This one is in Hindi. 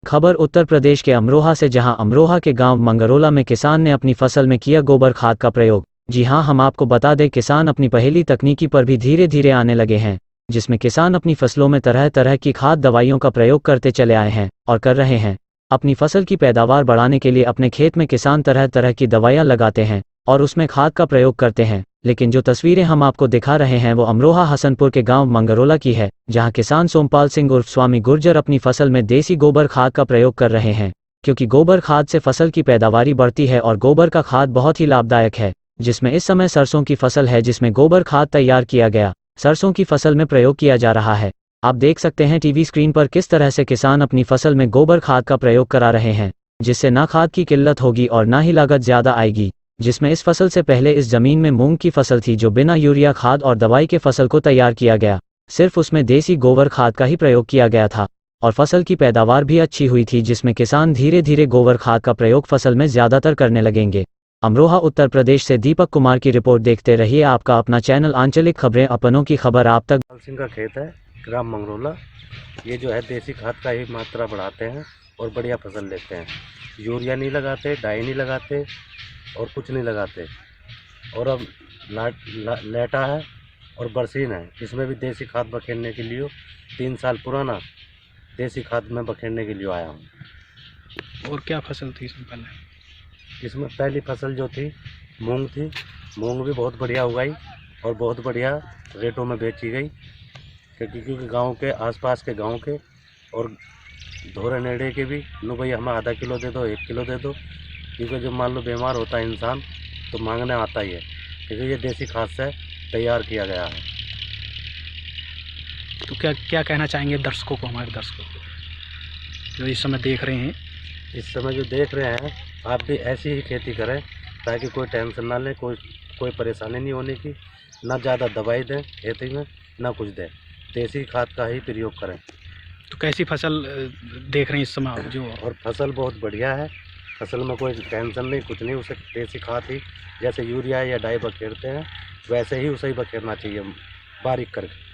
खबर उत्तर प्रदेश के अमरोहा से, जहां अमरोहा के गांव मंगरोला में किसान ने अपनी फसल में किया गोबर खाद का प्रयोग। जी हां, हम आपको बता दें, किसान अपनी पहली तकनीकी पर भी धीरे धीरे आने लगे हैं, जिसमें किसान अपनी फसलों में तरह तरह की खाद दवाइयों का प्रयोग करते चले आए हैं और कर रहे हैं। अपनी फसल की पैदावार बढ़ाने के लिए अपने खेत में किसान तरह तरह की दवाइयां लगाते हैं और उसमें खाद का प्रयोग करते हैं। लेकिन जो तस्वीरें हम आपको दिखा रहे हैं वो अमरोहा हसनपुर के गांव मंगरोला की है, जहां किसान सोमपाल सिंह उर्फ स्वामी गुर्जर अपनी फसल में देसी गोबर खाद का प्रयोग कर रहे हैं, क्योंकि गोबर खाद से फसल की पैदावारी बढ़ती है और गोबर का खाद बहुत ही लाभदायक है। जिसमें इस समय सरसों की फसल है, जिसमें गोबर खाद तैयार किया गया सरसों की फसल में प्रयोग किया जा रहा है। आप देख सकते हैं टीवी स्क्रीन पर किस तरह से किसान अपनी फसल में गोबर खाद का प्रयोग करा रहे हैं, जिससे ना खाद की किल्लत होगी और ना ही लागत ज़्यादा आएगी। जिसमें इस फसल से पहले इस जमीन में मूंग की फसल थी, जो बिना यूरिया खाद और दवाई के फसल को तैयार किया गया, सिर्फ उसमें देसी गोबर खाद का ही प्रयोग किया गया था और फसल की पैदावार भी अच्छी हुई थी। जिसमें किसान धीरे धीरे गोबर खाद का प्रयोग फसल में ज़्यादातर करने लगेंगे। अमरोहा उत्तर प्रदेश से दीपक कुमार की रिपोर्ट। देखते रहिए आपका अपना चैनल आंचलिक खबरें, अपनों की खबर आप तक। सिंह का खेत है, ग्राम मंगरोला। ये जो है देसी खाद का ही मात्रा बढ़ाते हैं और बढ़िया फसल लेते हैं। यूरिया नहीं लगाते, डाई नहीं लगाते और कुछ नहीं लगाते। और अब लेटा है और बरसीन है, इसमें भी देसी खाद बखेरने के लिए 3 साल पुराना देसी खाद में बखेरने के लिए आया हूँ। और क्या फसल थी इसमें पहले? इसमें पहली फसल जो थी मूंग थी। मूंग भी बहुत बढ़िया उगाई और बहुत बढ़िया रेटों में बेची गई, क्योंकि गांव के आसपास के गांव के और धोरे नेड़े के भी नो भाई हमें आधा किलो दे दो, 1 किलो दे दो, क्योंकि जब मान लो बीमार होता है इंसान तो मांगने आता ही है, क्योंकि ये देसी खाद से तैयार किया गया है। तो क्या क्या कहना चाहेंगे दर्शकों को, हमारे दर्शकों को जो इस समय देख रहे हैं? इस समय जो देख रहे हैं, आप भी ऐसी ही खेती करें ताकि कोई टेंशन ना ले, कोई परेशानी नहीं होने की। ना ज़्यादा दवाई दें खेती में, ना कुछ दें, देसी खाद का ही प्रयोग करें। तो कैसी फसल देख रहे हैं इस समय आप जो? और फसल बहुत बढ़िया है, फसल में कोई टेंशन नहीं, कुछ नहीं। उसे देसी खाद ही, जैसे यूरिया या डाई बखेरते हैं वैसे ही उसे ही बखेरना चाहिए, बारीक करके।